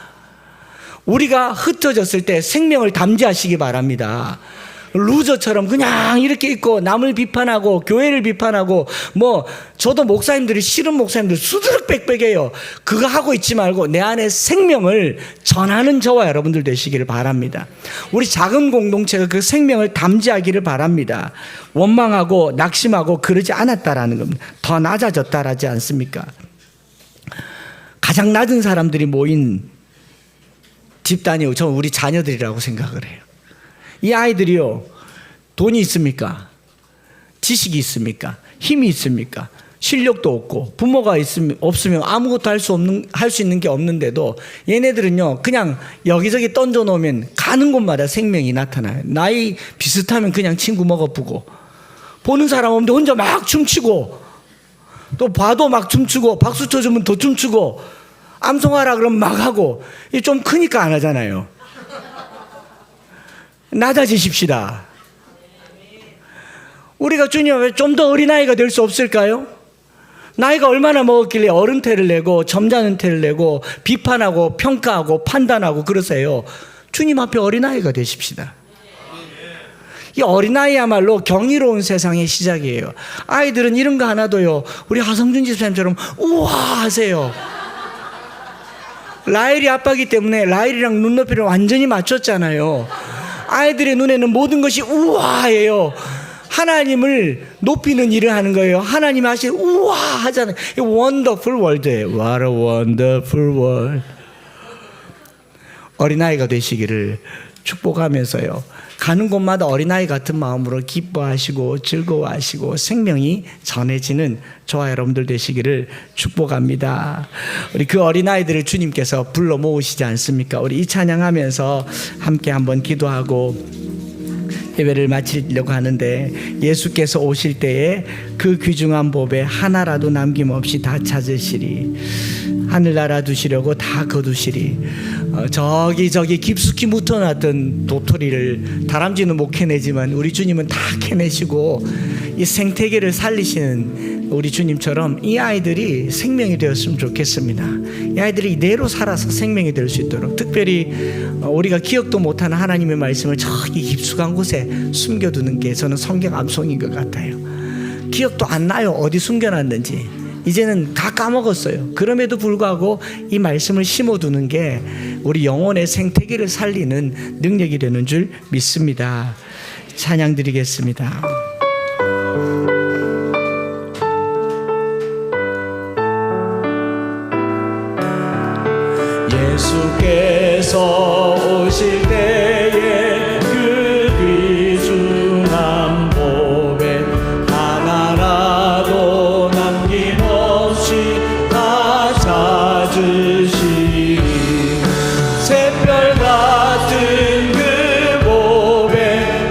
우리가 흩어졌을 때 생명을 담지하시기 바랍니다. 루저처럼 그냥 이렇게 있고 남을 비판하고 교회를 비판하고 저도 목사님들이 싫은 목사님들 수두룩 빽빽해요. 그거 하고 있지 말고 내 안에 생명을 전하는 저와 여러분들 되시기를 바랍니다. 우리 작은 공동체가 그 생명을 담지하기를 바랍니다. 원망하고 낙심하고 그러지 않았다라는 겁니다. 더 낮아졌다라지 않습니까? 가장 낮은 사람들이 모인 집단이 저는 우리 자녀들이라고 생각을 해요. 이 아이들이요, 돈이 있습니까? 지식이 있습니까? 힘이 있습니까? 실력도 없고 부모가 없으면 아무것도 할 수 있는 게 없는데도 얘네들은요 그냥 여기저기 던져 놓으면 가는 곳마다 생명이 나타나요. 나이 비슷하면 그냥 친구 먹어보고, 보는 사람 없는데 혼자 막 춤추고, 또 봐도 막 춤추고, 박수 쳐주면 더 춤추고, 암송하라 그러면 막 하고. 좀 크니까 안 하잖아요. 낮아지십시다. 우리가 주님 왜 좀 더 어린아이가 될 수 없을까요? 나이가 얼마나 먹었길래 어른 태를 내고 점잖은 태를 내고 비판하고 평가하고 판단하고 그러세요. 주님 앞에 어린아이가 되십시다. 이 어린아이야말로 경이로운 세상의 시작이에요. 아이들은 이런 거 하나도요, 우리 하성준 집사님처럼 우와 하세요. 라헬이 아빠기 때문에 라헬이랑 눈높이를 완전히 맞췄잖아요. 아이들의 눈에는 모든 것이 우와해요. 하나님을 높이는 일을 하는 거예요. 하나님 하시는 우와 하잖아요. 원더풀 월드예요. What a wonderful world. 어린아이가 되시기를 축복하면서요, 가는 곳마다 어린아이 같은 마음으로 기뻐하시고 즐거워하시고 생명이 전해지는 저와 여러분들 되시기를 축복합니다. 우리 그 어린아이들을 주님께서 불러 모으시지 않습니까? 우리 이 찬양하면서 함께 한번 기도하고 예배를 마치려고 하는데, 예수께서 오실 때에 그 귀중한 법에 하나라도 남김없이 다 찾으시리. 하늘나라 두시려고 다 거두시리. 저기 깊숙이 묻어놨던 도토리를 다람쥐는 못 캐내지만 우리 주님은 다 캐내시고 이 생태계를 살리시는 우리 주님처럼 이 아이들이 생명이 되었으면 좋겠습니다. 이 아이들이 이대로 살아서 생명이 될 수 있도록, 특별히 우리가 기억도 못하는 하나님의 말씀을 저기 깊숙한 곳에 숨겨두는 게 저는 성경 암송인 것 같아요. 기억도 안 나요, 어디 숨겨놨는지. 이제는 다 까먹었어요. 그럼에도 불구하고 이 말씀을 심어두는 게 우리 영혼의 생태계를 살리는 능력이 되는 줄 믿습니다. 찬양 드리겠습니다. 예수께서 오실 때에 그 귀중한 법에 하나라도 남김없이 다 찾으시리. 샛별 같은 그 법에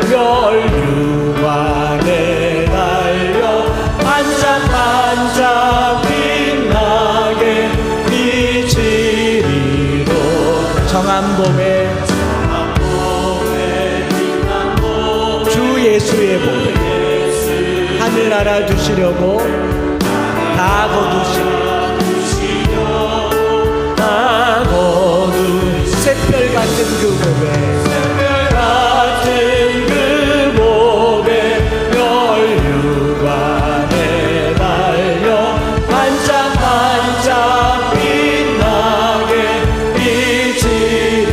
멸류관에 달려 반짝반짝 빛나게 비치리로. 정한 봄에 주 예수의 봄에 하늘나라 두시려고 다 거두시려고 다 거두. 샛별 같은 그 봄에 멸류관에 달려 반짝반짝 빛나게 비치리.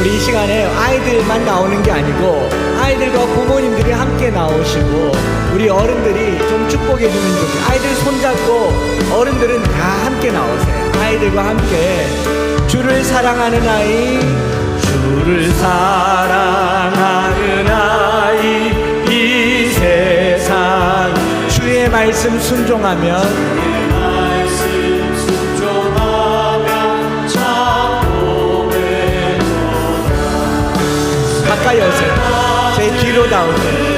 우리 이 시간에 아이들만 나오는 게 아니고 아이들과 부모님들이 함께 나오시고 우리 어른들이 좀 축복해 주면 좋겠어요. 아이들 손잡고 어른들은 다 함께 나오세요. 아이들과 함께 주를 사랑하는 아이, 주를 사랑하는 아이, 이 세상 주의 말씀 순종하면 가까이 오세요. 제 뒤로 나오세요.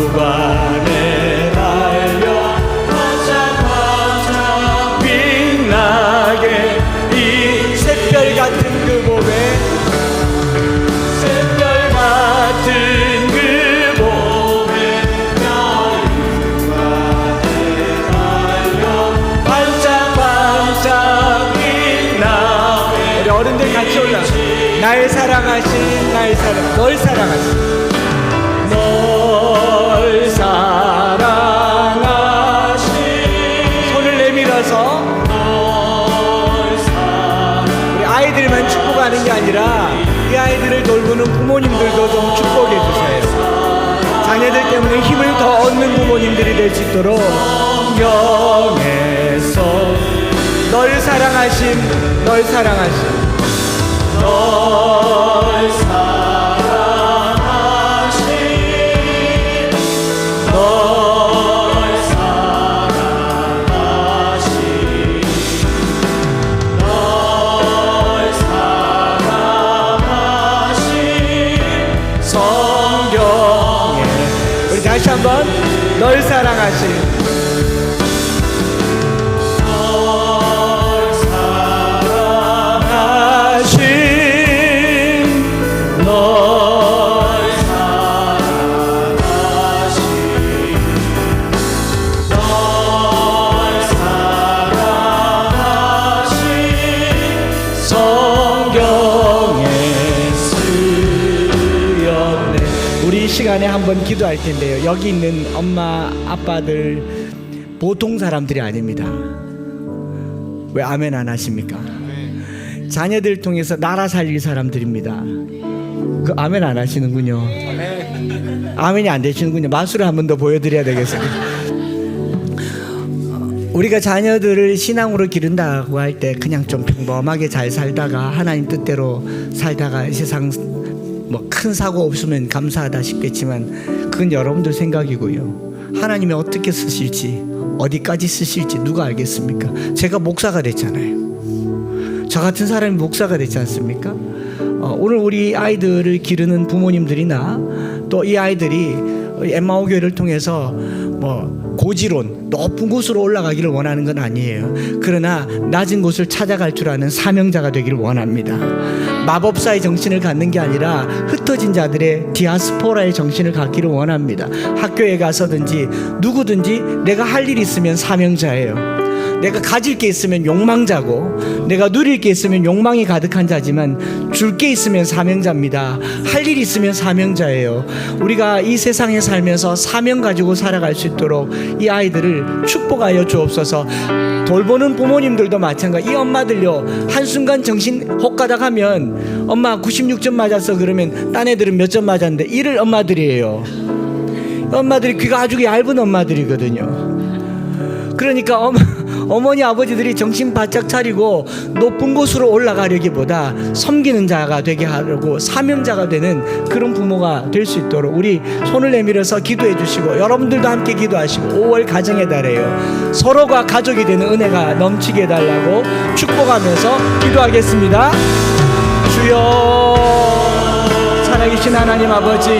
멸류관에 달려 반짝반짝 빛나게 이 샛별 같은 그 봄에 샛별 같은 그 봄에 멸류관에 달려 반짝반짝 빛나게. 우리 어른들 같이 올라. 날 사랑하신, 날 사랑, 널 사랑하신, 널 사랑하신. 손을 내밀어서 우리 아이들만 축복하는 게 아니라 이 아이들을 돌보는 부모님들도 좀 축복해 주세요. 자녀들 때문에 힘을 더 얻는 부모님들이 될 수 있도록 영에서 널 사랑하신, 널 사랑하신, 널 다시 한번 널 사랑하신 시간에 한번 기도할 텐데요. 여기 있는 엄마 아빠들 보통 사람들이 아닙니다. 왜 아멘 안 하십니까? 자녀들 통해서 나라 살릴 사람들입니다. 그 아멘 안 하시는군요. 아멘이 안 되시는군요. 마술을 한 번 더 보여드려야 되겠어요. 우리가 자녀들을 신앙으로 기른다고 할 때 그냥 좀 평범하게 잘 살다가 하나님 뜻대로 살다가 세상 뭐 큰 사고 없으면 감사하다 싶겠지만 그건 여러분들 생각이고요. 하나님이 어떻게 쓰실지 어디까지 쓰실지 누가 알겠습니까? 제가 목사가 됐잖아요. 저 같은 사람이 목사가 됐지 않습니까? 오늘 우리 아이들을 기르는 부모님들이나 또 이 아이들이 엠마오 교회를 통해서 뭐 고지론 높은 곳으로 올라가기를 원하는 건 아니에요. 그러나 낮은 곳을 찾아갈 줄 아는 사명자가 되기를 원합니다. 마법사의 정신을 갖는 게 아니라 흩어진 자들의 디아스포라의 정신을 갖기를 원합니다. 학교에 가서든지 누구든지 내가 할 일 있으면 사명자예요. 내가 가질 게 있으면 욕망자고 내가 누릴 게 있으면 욕망이 가득한 자지만 줄 게 있으면 사명자입니다. 할 일 있으면 사명자예요. 우리가 이 세상에 살면서 사명 가지고 살아갈 수 있도록 이 아이들을 축복하여 주옵소서. 돌보는 부모님들도 마찬가지. 이 엄마들요, 한순간 정신 혹가닥 하면 엄마 96점 맞았어 그러면 딴 애들은 몇 점 맞았는데 이럴 엄마들이에요. 엄마들이 귀가 아주 얇은 엄마들이거든요. 그러니까 어머니 아버지들이 정신 바짝 차리고 높은 곳으로 올라가려기보다 섬기는 자가 되게 하려고 사명자가 되는 그런 부모가 될 수 있도록 우리 손을 내밀어서 기도해 주시고 여러분들도 함께 기도하시고 5월 가정의 달에요 서로가 가족이 되는 은혜가 넘치게 해달라고 축복하면서 기도하겠습니다. 주여, 살아계신 하나님 아버지,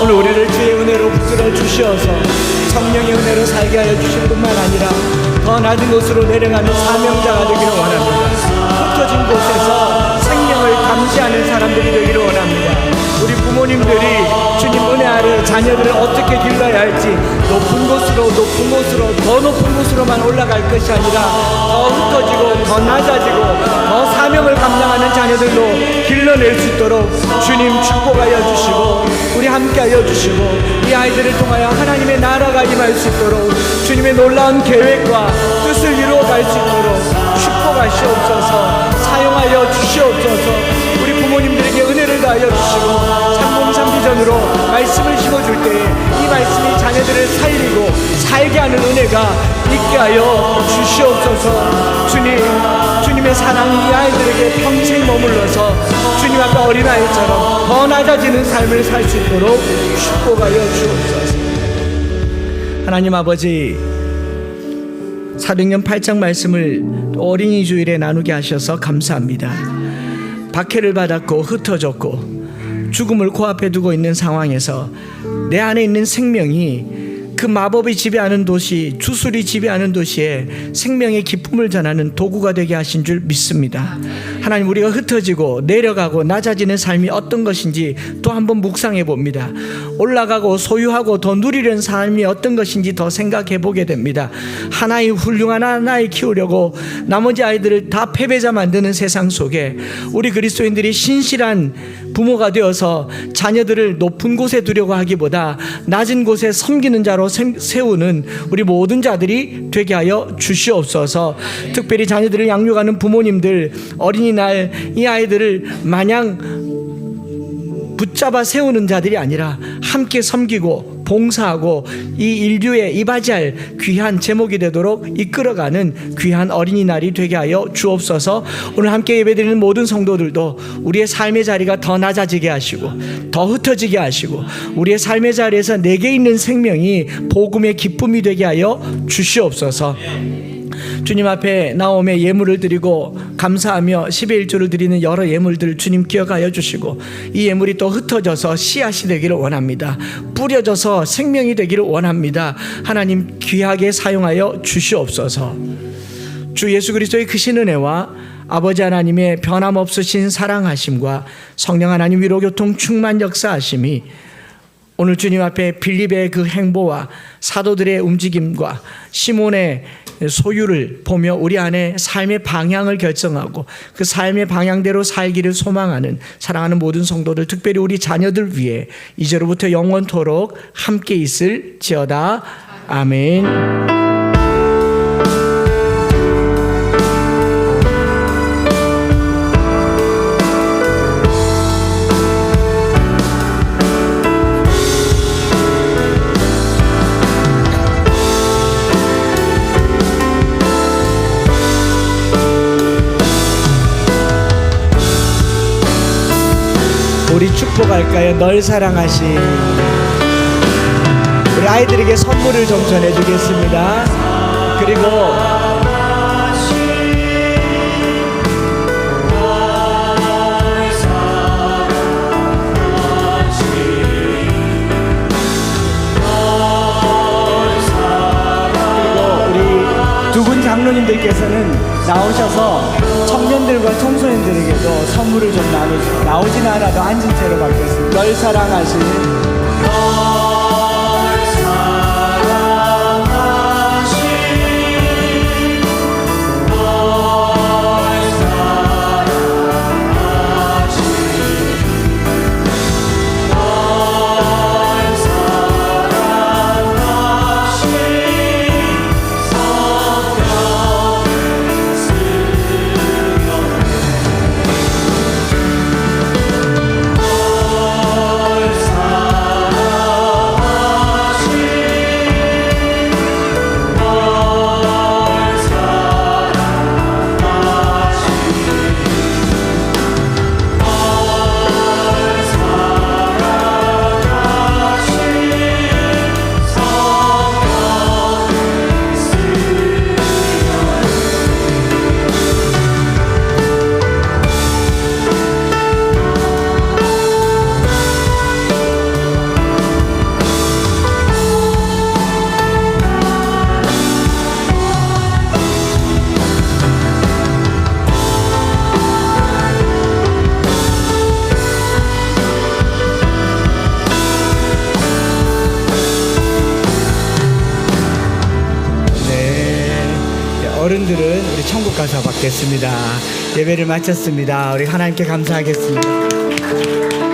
오늘 우리를 주의 은혜로 붙들어 주시어서 성령의 은혜로 살게 하여 주실 뿐만 아니라 더 낮은 곳으로 내려가는 사명자가 되기를 원합니다. 흩어진 곳에서 생명을 감시하는 사람들이 되기를 원합니다. 우리 부모님들이 주님 은혜 아래 자녀들을 어떻게 길러야 할지 높은 곳으로 더 높은 곳으로만 올라갈 것이 아니라 더 흩어지고 더 낮아지고 더 사명을 감당하는 자녀들로 길러낼 수 있도록 주님 축복하여 주시고 우리 함께하여 주시고 이 아이들을 통하여 하나님의 나라가 임할 수 있도록 주님의 놀라운 계획과 뜻을 이루어갈 수 있도록 축복하시옵소서. 사용하여 주시옵소서. 우리 부모님들에게 은혜를 다하여 주시고 참봉삼비전으로 말씀을 심어줄 때에 이 말씀이 자녀들을 살리고 살게 하는 은혜가 있게 하여 주시옵소서. 주님의 사랑이 이 아이들에게 평생 머물러서 주님 앞에 어린아이처럼 더 낮아지는 삶을 살 수 있도록 축복하여 주옵소서. 하나님 아버지, 사도행전 8장 말씀을 어린이 주일에 나누게 하셔서 감사합니다. 박해를 받았고 흩어졌고 죽음을 코앞에 두고 있는 상황에서 내 안에 있는 생명이 그 마법이 지배하는 도시, 주술이 지배하는 도시에 생명의 기쁨을 전하는 도구가 되게 하신 줄 믿습니다. 하나님, 우리가 흩어지고 내려가고 낮아지는 삶이 어떤 것인지 또 한번 묵상해 봅니다. 올라가고 소유하고 더 누리는 삶이 어떤 것인지 더 생각해 보게 됩니다. 하나의 훌륭한 하나에 키우려고 나머지 아이들을 다 패배자 만드는 세상 속에 우리 그리스도인들이 신실한 부모가 되어서 자녀들을 높은 곳에 두려고 하기보다 낮은 곳에 섬기는 자로 세우는 우리 모든 자들이 되게 하여 주시옵소서. 특별히 자녀들을 양육하는 부모님들, 어린이날 이 아이들을 마냥 붙잡아 세우는 자들이 아니라 함께 섬기고 봉사하고 이 인류에 이바지할 귀한 제목이 되도록 이끌어가는 귀한 어린이날이 되게 하여 주옵소서. 오늘 함께 예배드리는 모든 성도들도 우리의 삶의 자리가 더 낮아지게 하시고 더 흩어지게 하시고 우리의 삶의 자리에서 내게 있는 생명이 복음의 기쁨이 되게 하여 주시옵소서. 주님 앞에 나옴의 예물을 드리고 감사하며 10의 1조를 드리는 여러 예물들 주님 기억하여 주시고 이 예물이 또 흩어져서 씨앗이 되기를 원합니다. 뿌려져서 생명이 되기를 원합니다. 하나님 귀하게 사용하여 주시옵소서. 주 예수 그리스도의 크신 은혜와 아버지 하나님의 변함없으신 사랑하심과 성령 하나님 위로교통 충만 역사하심이 오늘 주님 앞에 빌립의 그 행보와 사도들의 움직임과 시몬의 소유를 보며 우리 안에 삶의 방향을 결정하고 그 삶의 방향대로 살기를 소망하는 사랑하는 모든 성도들, 특별히 우리 자녀들 위해 이제로부터 영원토록 함께 있을지어다. 아멘. 우리 축복할까요? 널 사랑하신 우리 아이들에게 선물을 좀 전해주겠습니다. 그리고 우리 두 분 장로님들께서는 나오셔서 청년들과 청소년들에게도 선물을 좀 나누시고 나오지는 않아도 앉은 채로 받겠습니다. 널 사랑하신 어른들은 우리 천국 가서 받겠습니다. 예배를 마쳤습니다. 우리 하나님께 감사하겠습니다.